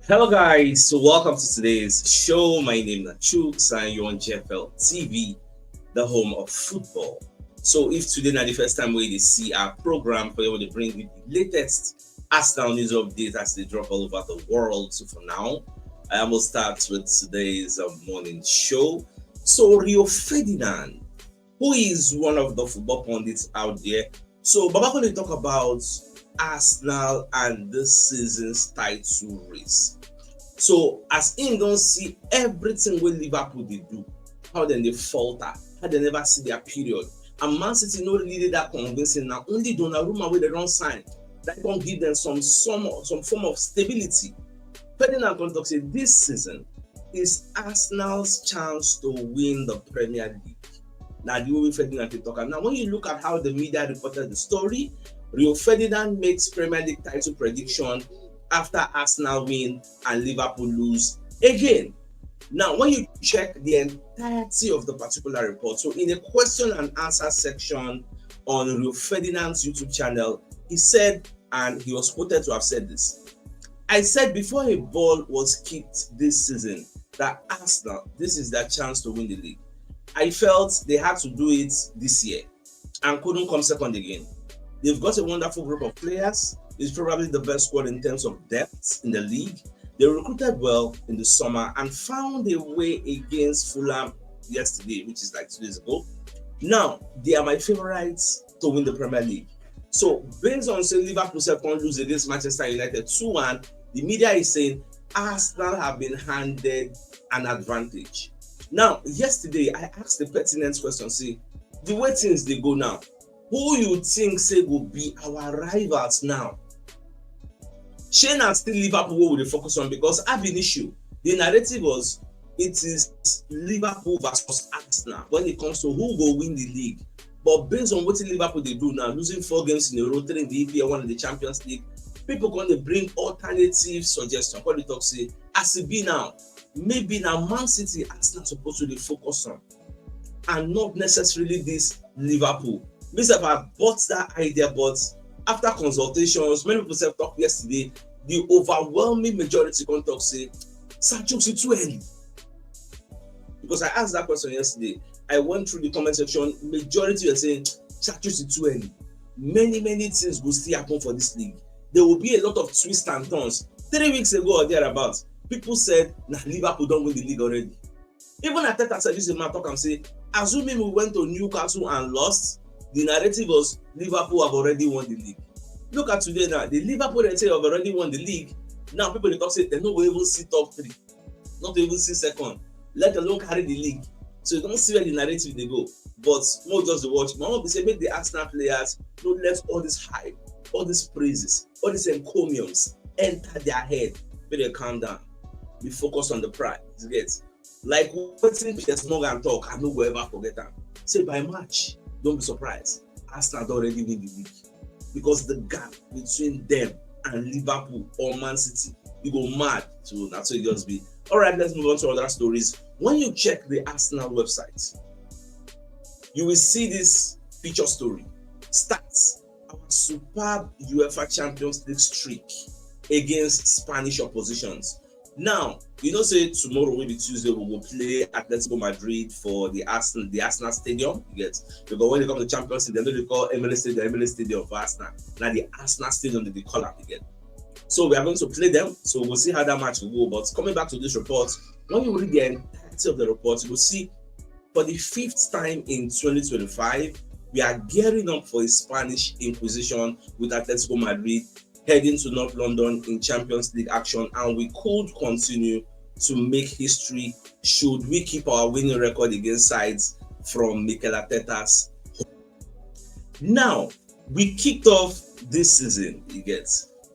Hello guys, so welcome to today's show. My name is CHUKS and you're on JFL TV, the home of football. So if today is the first time we see our program, we want to bring you the latest Arsenal news updates as they drop all over the world. So for now, I will start with today's morning show. So Rio Ferdinand, who is one of the football pundits out there. So Baba going to talk about Arsenal and this season's title race. So as him don't see everything with Liverpool they do, how then they falter, how they never see their period. And Man City no really that convincing now. Only Donnarumma with the wrong sign that can give them some form of stability. Ferdinand Contox say this season is Arsenal's chance to win the Premier League. Now the way Ferdinand can talk. Now when you look at how the media reported the story, Rio Ferdinand makes Premier League title prediction after Arsenal win and Liverpool lose again. Now, when you check the entirety of the particular report, so in a question and answer section on Rio Ferdinand's YouTube channel, he said, and he was quoted to have said this, I said before a ball was kicked this season that Arsenal, this is their chance to win the league. I felt they had to do it this year and couldn't come second again. They've got a wonderful group of players. It's probably the best squad in terms of depth in the league. They recruited well in the summer and found a way against Fulham yesterday, which is like 2 days ago. Now, they are my favorites to win the Premier League. So, based on saying Liverpool can't lose against Manchester United 2-1, the media is saying Arsenal have been handed an advantage. Now, yesterday, I asked the pertinent question, see, the way things they go now, who you think say will be our rivals now? Shane and still Liverpool will they focus on because ab initio, the narrative was it is Liverpool versus Arsenal when it comes to who will win the league. But based on what Liverpool they do now, losing 4 games in a row, 3 in the EPL, 1 in the Champions League, people going to bring alternative suggestions. What they talk say, as it be now, maybe now Man City Arsenal supposed to focus on, and not necessarily this Liverpool. Mr. I bought that idea, but after consultations, many people said talk yesterday, the overwhelming majority can talk say, CHUKS is too early. Because I asked that question yesterday, I went through the comment section, majority were saying, CHUKS is too early. Many things will still happen for this league. There will be a lot of twists and turns. 3 weeks ago or thereabouts, people said, nah, Liverpool don't win the league already. Even at that said, this is my talk and say, assuming we went to Newcastle and lost, the narrative was Liverpool have already won the league. Look at today now. The Liverpool they say have already won the league. Now people they talk say they no will even see top 3, not even see second, let alone carry the league. So you don't see where the narrative they go. But more just the watch. Mama say make the Arsenal players don't let all this hype, all these praises, all these encomiums enter their head. But they calm down. Be focused on the prize. You get like waiting Piers Morgan talk. I no go ever forget that. Say by March. Don't be surprised. Arsenal already win the league because the gap between them and Liverpool or Man City, you go mad. So that's what it just be. All right, let's move on to other stories. When you check the Arsenal website, you will see this feature story. Stats: our superb UEFA Champions League streak against Spanish oppositions. Now, you know, say tomorrow, maybe Tuesday, we will play Atletico Madrid for the Arsenal Stadium. You get, because when they come to Champions League, they know they call Emirates Stadium for Arsenal. Now the Arsenal Stadium they call it again. So we are going to play them. So we'll see how that match will go. But coming back to this report, when you read the entirety of the report, you will see for the 5th time in 2025, we are gearing up for a Spanish Inquisition with Atletico Madrid heading to North London in Champions League action, and we could continue to make history should we keep our winning record against sides from Mikel Arteta's home. Now, we kicked off this season, you get,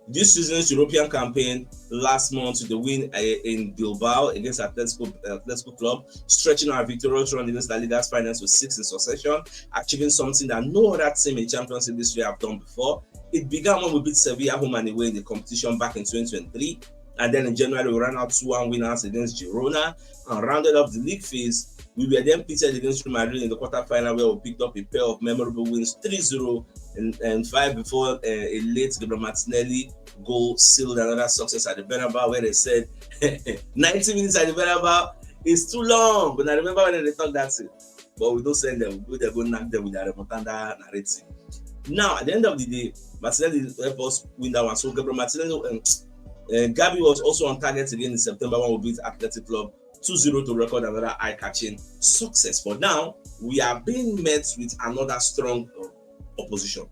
this season's European campaign last month with the win in Bilbao against Atletico Club, stretching our victorious run against La Liga's finals to 6 in succession, achieving something that no other team in Champions League this year have done before. It began when we beat Sevilla home and away in the competition back in 2023. And then in January, we ran out 2-1 winners against Girona and rounded off the league phase. We were then pitted against Real Madrid in the quarterfinal, where we picked up a pair of memorable wins, 3-0 and 5 before a late Gabriel Martinelli goal sealed another success at the Bernabeu, where they said 90 minutes at the Bernabeu is too long. But I remember when they talk that thing. But we don't send them. We go knock them with the remontanda narrative. Now, at the end of the day, Martinelli helped us win that one. So Gabriel Martinelli and Gabi was also on target again in September when we beat Athletic Club 2-0 to record another eye-catching success. But now, we are being met with another strong opposition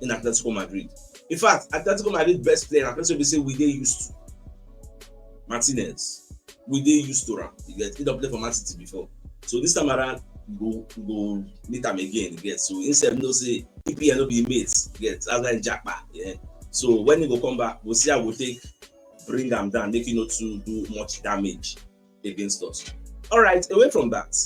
in Atletico Madrid. In fact, Atletico Madrid best player, Atletico we say we they used to Martinez. We they used to him. He don't play for Man City before. So this time around, go meet him again. So instead no say EPL no be mates. As like Jackpa. Yeah. So when he go come back, we'll see how we'll bring them down, making not to do much damage against us. All right, away from that.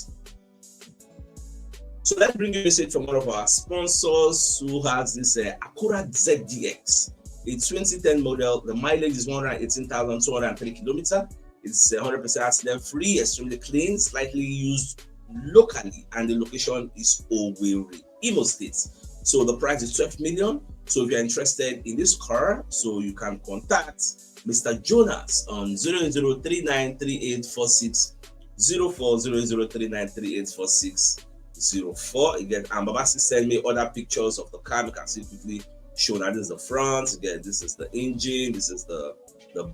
So let's bring you a message from one of our sponsors who has this Acura ZDX. It's 2010 model. The mileage is 118,203 kilometers. It's 100% accident free, extremely clean, slightly used locally, and the location is Owerri, Imo State. So the price is 12 million. So if you're interested in this car, so you can contact Mr. Jonas on 00393846 0400393846 Again, and Babasi send me other pictures of the car. You can see quickly show that this is the front. Again, this is the engine. This is the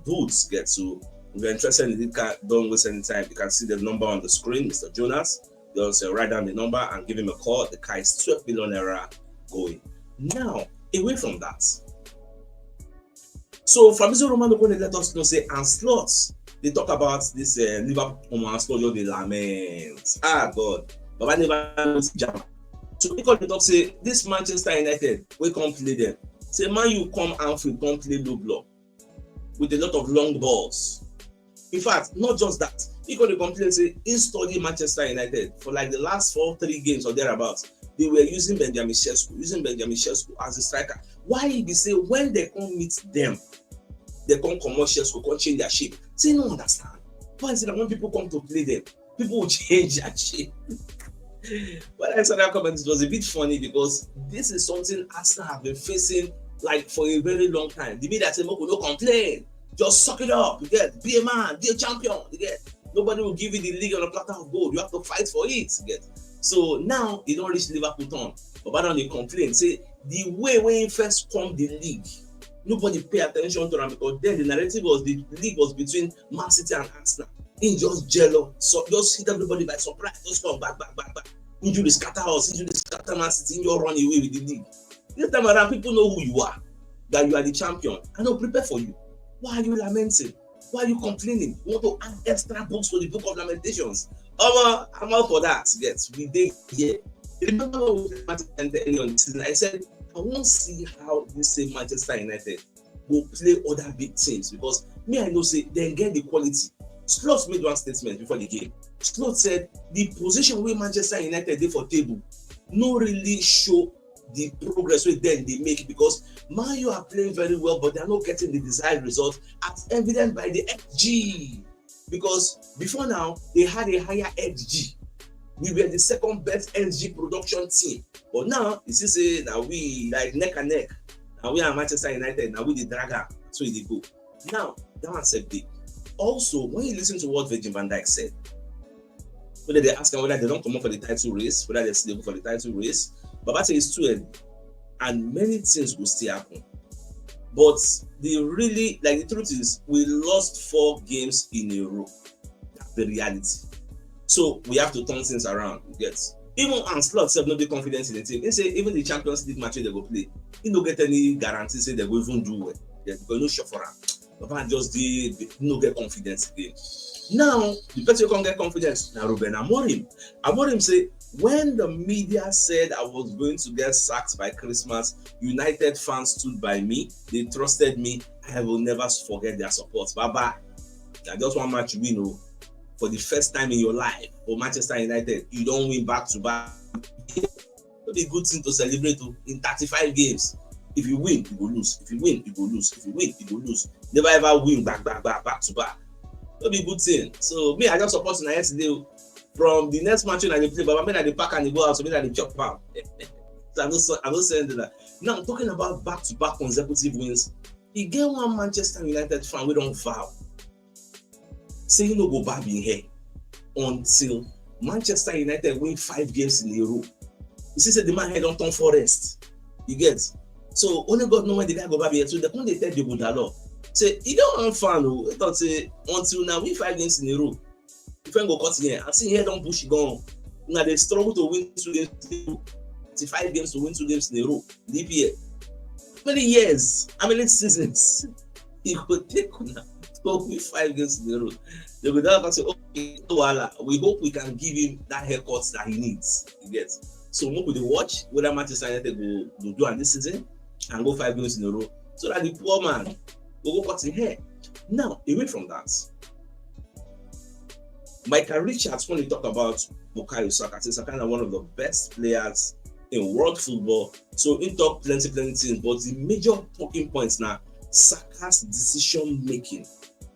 boots. Get so if you're interested in this car, don't waste any time. You can see the number on the screen, Mr. Jonas. Just write down the number and give him a call. The car is 12 million naira going. Now, away from that. So Fabrizio Romano going to let us know say and slots. They talk about this Liverpool and slot they lament. God. But I never knows jam. So because they talk say this Manchester United, we can't play them. Say man, you come Anfield, don't play low block with a lot of long balls. In fact, not just that. Because they complain say in study Manchester United for like the last 3 games or thereabouts, they were using Benjamin Sesko as a striker. Why they say when they come meet them, they come commercial Sesko, come change their shape. Say no understand. Why is it that when people come to play them, people will change their shape? When I saw that comment, it was a bit funny because this is something Arsenal have been facing like for a very long time. The media say, Moko, no complain. Just suck it up. You get, be a man, be a champion. You get, nobody will give you the league on a platter of gold. You have to fight for it. You get. So now they don't reach Liverpool turn. But why don't they complain? Say the way when he first come the league, nobody pay attention to them because then the narrative was the league was between Man City and Arsenal. He just jealous, so just hit everybody by surprise, just come back. Injury scatter us, injury scatter Man City, you run away with the league. This time around, people know who you are, that you are the champion, and they'll prepare for you. Why are you lamenting? Why are you complaining? You want to add extra books to the book of Lamentations? I'm out for that. Yes, we did here. Remember when we ended early on the season, I said, I won't see how this same Manchester United will play other big teams because me, I know, say they get the quality. Slot made one statement before the game. Slot said the position where Manchester United did for table no really show the progress with them they make because Man U are playing very well, but they are not getting the desired result as evident by the XG. Because before now, they had a higher XG. We were the second best XG production team. But now, you see, say, now we like neck and neck. Now we are Manchester United, now we the Dragon. So they go. Now, that one said big. Also, when you listen to what Virgil van Dijk said, whether they ask them whether they don't come up for the title race, whether they're still for the title race, Baba says it's too early. And many things will still happen. But the truth is, we lost 4 games in a row. That's the reality. So we have to turn things around. Yes. Even Anslot have no confidence in the team. They say even the Champions League match they go play, he don't get any guarantee say they will even do well. Yes, because no shot for him. Baba just did no get confidence again. Now the person who can't get confidence now Ruben Amorim. Amorim say when the media said I was going to get sacked by Christmas, United fans stood by me. They trusted me. I will never forget their support. Baba, I just one match win. For the first time in your life for Manchester United, you don't win back to back. It'll be a good thing to celebrate in 35 games. If you win, you will lose. If you win, you will lose. If you win, you will lose. Never ever win back to back. It'll be a good thing. So me, I just support United today. From the next match when I play, but I mean I the pack and the go out, so I mean I the chop pound. So I'm not saying that. Now, talking about back-to-back consecutive wins, he get one Manchester United fan we don't vow. Say no go back in here until Manchester United win 5 games in a row. You see, say the man head on turn forest. You get? So only God know when the guy go back here. So they come they tell the Budalo. Say, you don't fan who thought say until now win 5 games in a row. If I go cut here and see here don't push it gone. Now they struggle to win 2 games in a row. 5 games to win 2 games in a row. Deep here. How many years? How many seasons? He could take now to win 5 games in a row. They will now say, okay, we hope we can give him that haircut that he needs. You get? So we could watch whether Manchester United will do on this season and go 5 games in a row, so that the poor man will go cut his hair. Now, away from that, Michael Richards, when he talk about Bukayo Saka, he's kind of one of the best players in world football. So he talk plenty things, but the major talking points now, Saka's decision making.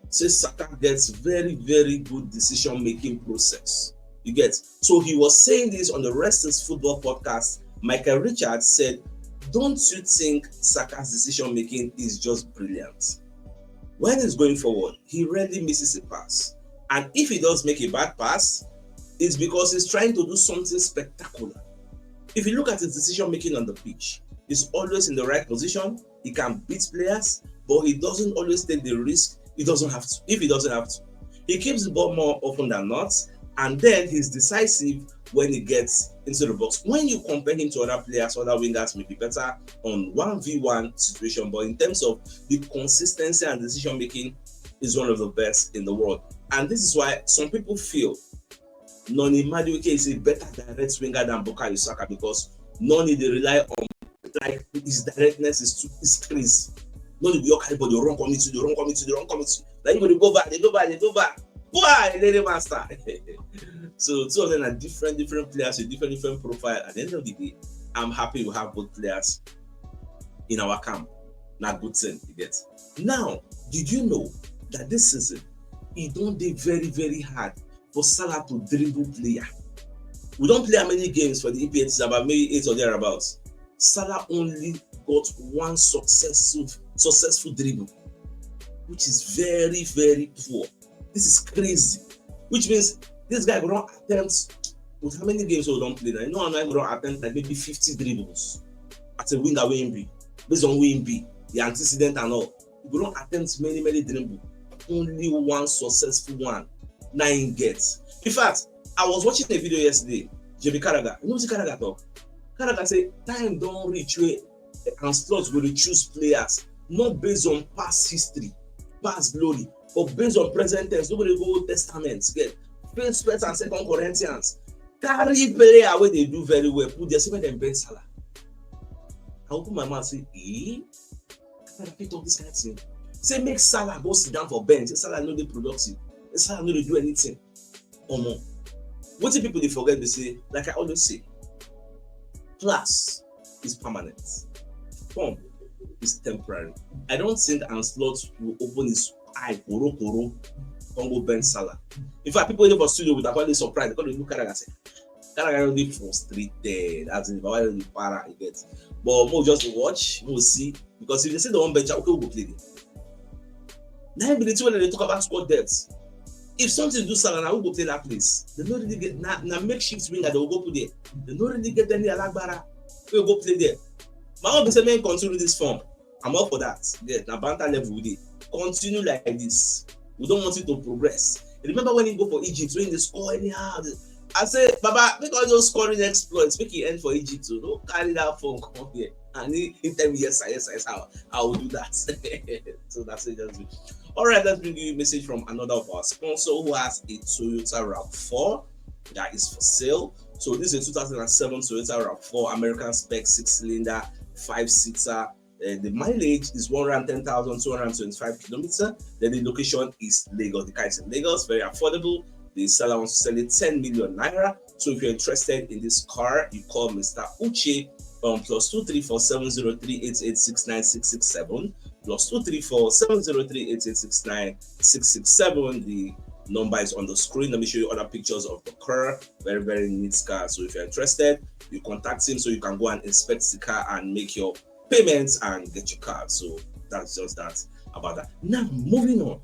Says Saka gets very, very good decision making process. You get? So he was saying this on the Rest is Football podcast. Michael Richards said, don't you think Saka's decision making is just brilliant? When he's going forward, he rarely misses a pass. And if he does make a bad pass, it's because he's trying to do something spectacular. If you look at his decision making on the pitch, he's always in the right position. He can beat players, but he doesn't always take the risk. He doesn't have to. If he doesn't have to, he keeps the ball more often than not, and then he's decisive when he gets into the box. When you compare him to other players, other wingers may be better on 1v1 situation, but in terms of the consistency and decision making, is one of the best in the world. And this is why some people feel Noni Madueke is a better direct winger than Bukayo Saka, because Noni they rely on, like, his directness is crazy. Noni be okay, but the wrong committee. Then you go back, they go back. Boy, lady master. So two of them are different players with different profile. At the end of the day, I'm happy we have both players in our camp. Not good thing, you get. Now, did you know that this season it don't be very, very hard for Salah to dribble player? We don't play how many games for the EPL, about maybe 8 or thereabouts. Salah only got one successful dribble, which is very, very poor. This is crazy. Which means this guy will not attempt, with how many games we don't play now? You know, I'm going to attempt like maybe 50 dribbles at a winger WB, based on WB, the antecedent and all. You will not attempt many dribbles. Only one successful one, 9 gets. In fact, I was watching a video yesterday. JB Carragher, you know what Carragher talk? Carragher say time don't reach where and slots will choose players not based on past history, past glory, but based on present tense. Nobody go Old Testament. Get First and Second Corinthians. Carry player where they do very well. Put their seven and Ben Salah. I open my mouth say, I picked up this kind of thing. Say make Salah go sit down for bench. Say Salah no dey productive. Say Salah no dey do anything. Omo. What do people they forget to say? Like I always say, class is permanent. Form is temporary. I don't think Anslot will open his eye koro and go bench Salah. In fact, people in the studio would have probably surprised because they look at Carragher and say, Carragher will be frustrated. As in, why will be para? You get. But we'll just watch, we'll see. Because if they say the one bench, okay, we'll go play them. 9 minutes when they talk about squad depth. If something do Salah, I will go play that place. They don't really get na makeshift winger. They will go put there. They don't really get any Alagbara. We will go play there. My own person may continue this form. I'm up for that. Yeah, na banter level with it. Continue like this. We don't want it to progress. Remember when he go for Egypt, when they score anyhow. I say, Baba, make all those scoring exploits, make it end for Egypt too. Don't carry that phone come here. And he tell me yes, I will do that. So that's it. Just all right. Let's bring you a message from another of our sponsors who has a Toyota RAV4 that is for sale. So this is a 2007 Toyota RAV4 American spec 6-cylinder 5-seater. The mileage is 110,225 kilometers. Then the location is Lagos. The car is in Lagos, very affordable. The seller wants to sell it 10 million naira. So if you're interested in this car, you call Mr. Uche on +234 703 8869 667 +234 703 8869 667. The number is on the screen. Let me show you other pictures of the car. Very, very neat car. So if you're interested, you contact him so you can go and inspect the car and make your payments and get your card. So that's just that about that. Now moving on,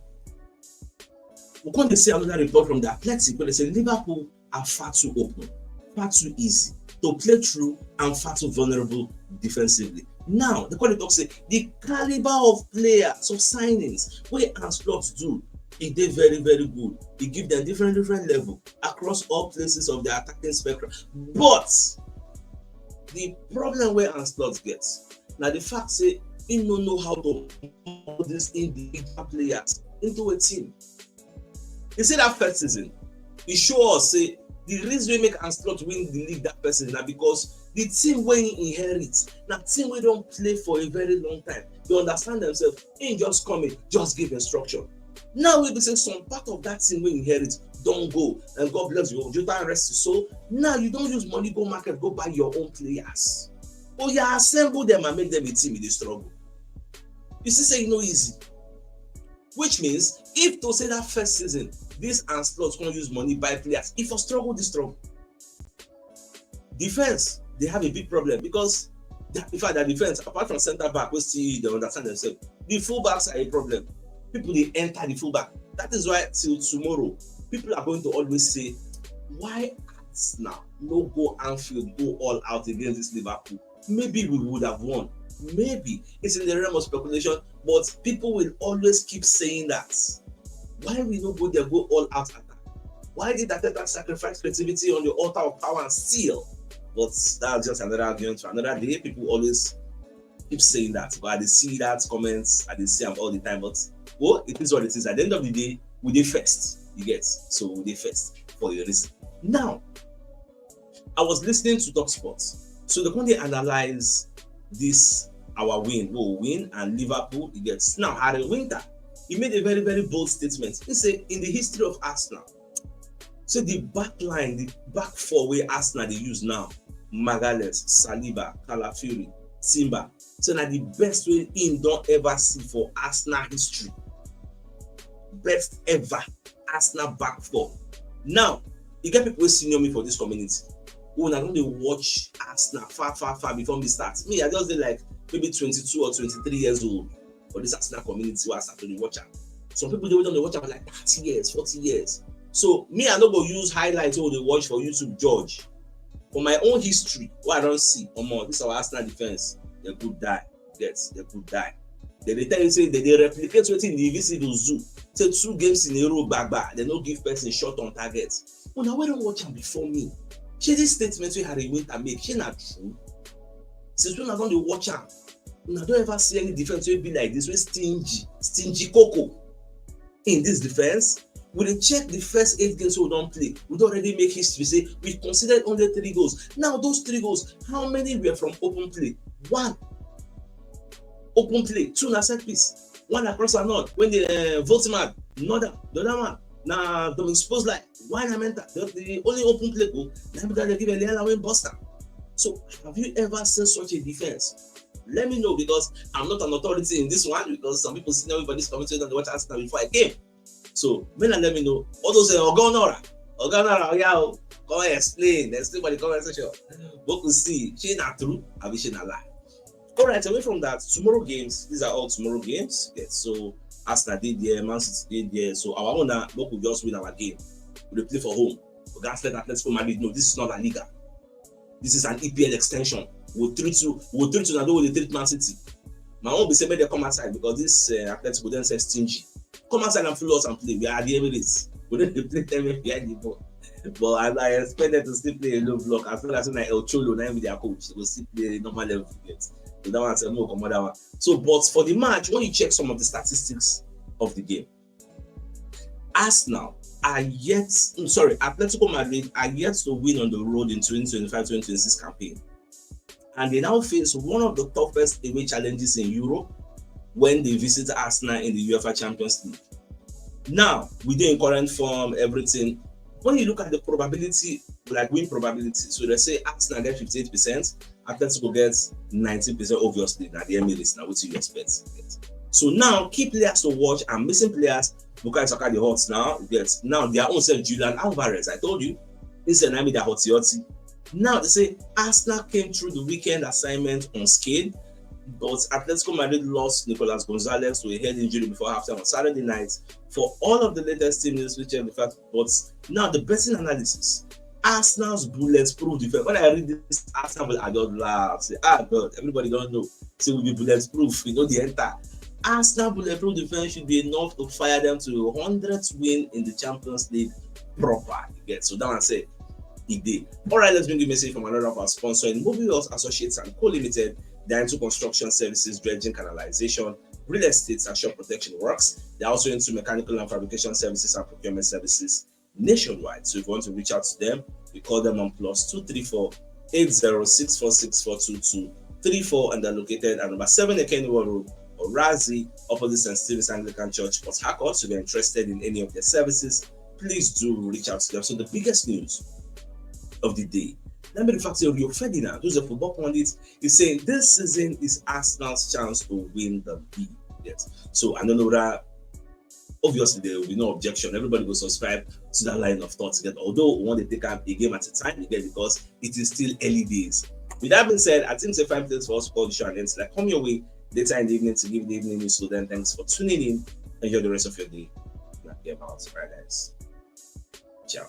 we're going to see another report from the Athletic where they say Liverpool are far too open, far too easy to play through, and far too vulnerable defensively. Now the quality talk say the caliber of players, of signings, where Ancelotti do, they very good. They give them different level across all places of the attacking spectrum. But the problem where Ancelotti gets now the fact say he don't know how to put these individual players into a team. You see that first season, he show us say the reason we make Ancelotti win the league that person now because the team when he inherits, now team we don't play for a very long time. They understand themselves, ain't just coming, just give instruction. Now we be saying some part of that team we inherit don't go, and God bless you, you don't rest your soul. Now you don't use money, go market, go buy your own players. But you assemble them and make them a team in the struggle. You see, say no easy. Which means if to say that first season, this Ancelotti gonna use money buy players, if you struggle, this struggle. Defense, they have a big problem because in fact, their defense, apart from centre back, we still they understand themselves. The fullbacks are a problem. People they enter the fullback. That is why till tomorrow, people are going to always say, why now no go Anfield, go all out against this Liverpool? Maybe we would have won. Maybe it's in the realm of speculation, but people will always keep saying that. Why we not go there, go all out attack? Why did Arteta sacrifice creativity on the altar of power and steel? But that's just another argument for another day. People always keep saying that, but I see that comments, I see them all the time. But well, it is what it is. At the end of the day, we did first. You get so we did first for a reason. Now, I was listening to Talk Sports, so they're going to analyze this our win, and Liverpool. It gets now Harry Winter. He made a very bold statement. He said, in the history of Arsenal, so the back line, the back four way Arsenal they use now, Magalhaes, Saliba, Calafiori, Timber. So now the best way in don't ever see for Arsenal history. Best ever Arsenal back four. Now, you get people senior me for this community. When I don't watch Arsenal far before me start. Me, I just did like maybe 22 or 23 years old for this Arsenal community where I started to watch them. Some people they don't watch them for like 30 years, 40 years. So me, I don't go use highlights or they watch for YouTube, George. For my own history, what I don't see, this is our Arsenal defense. They could die. Yes, they could die. They tell you say they replicate what in the VC do zoo. Say 2 games in a row back. They don't give person shot on target. Well, now we don't watch them before me. She this statement we Harry Winter make, she not true. Since when I don't watch them, I don't ever see any defense will be like this. We stingy cocoa in this defense. We check the first 8 games we don't play. We don't already make history. Say we considered only 3 goals. Now those 3 goals, how many were from open play? 1 open play, 2 na set piece, 1 across and not. When the Voltman, the other one. Now don't expose like why I meant that the only open play goal. Now because they give a little win buster. So have you ever seen such a defense? Let me know because I'm not an authority in this one because some people see everybody's commentary on the watch Arsenal before I came. So let me know. All those Ogonora, yeah, come and explain by the comment section. What we see, she not true, I wish she not lie. All right, away from that, tomorrow games. These are all tomorrow games. Yes, so Arsenal did there, Man City did there. So our owner, we could just win our game. We play for home. We can't let Atletico Madrid know this is not La Liga. This is an EPL extension. We'll treat you now with the treat Man City. My own be say they come outside because this Atletico then say stingy. Come outside and follow us and play. We are the Emirates. We don't play them behind the ball. But I expect them to still play a low block as well as when El Cholo now with their coach. They will still play normal level. So that one said no, come on that one. So, but for the match, when you check some of the statistics of the game, Atletico Madrid are yet to win on the road in 2025-2026 campaign. And they now face one of the toughest away challenges in Europe when they visit Arsenal in the UEFA Champions League. Now, within current form, everything, when you look at the probability, like win probability, so they say Arsenal gets 58%, Atletico gets 19%, obviously. Now the Emirates, now what you expect. So now, key players to watch and missing players, Bukayo Saka the hot now, gets now their own self, Julian Alvarez. I told you, this is an enemy that hotty. Now they say Arsenal came through the weekend assignment unscathed, but Atletico Madrid lost Nicolas Gonzalez to a head injury before halftime on Saturday night. For all of the latest team news, which the fact, but now the betting analysis. Arsenal's bulletproof defense. When I read this, Arsenal, I just laugh. Say, God, everybody don't know. Say will be bulletproof. You know the enter. Arsenal bulletproof defense should be enough to fire them to a 100th win in the Champions League proper. You get so that one say he did. All right, let's bring you a message from another of our sponsors in Mobile Wells Associates and Co Limited. They're into construction services, dredging, canalization, real estate, and shop protection works. They're also into mechanical and fabrication services and procurement services nationwide. So if you want to reach out to them, you call them on +234 8064642234, and they're located at number 7 Ekeniwa Road, Orazi, opposite St. Stephen's Anglican Church, Port Harcourt. So if you're interested in any of their services, please do reach out to them. So the biggest news of the day, let me refer to Rio Ferdinand, who's a football pundit, is saying this season is Arsenal's chance to win the league. Yes. So I don't know that. Obviously, there will be no objection. Everybody will subscribe to that line of thought together. Although we want to take up a game at a time again because it is still early days. With that being said, I think it's a 5 minutes for us to call the show and ends. Like, come your way later in the evening to give the evening news. So then, thanks for tuning in. Enjoy the rest of your day. Not care about paradise. Ciao.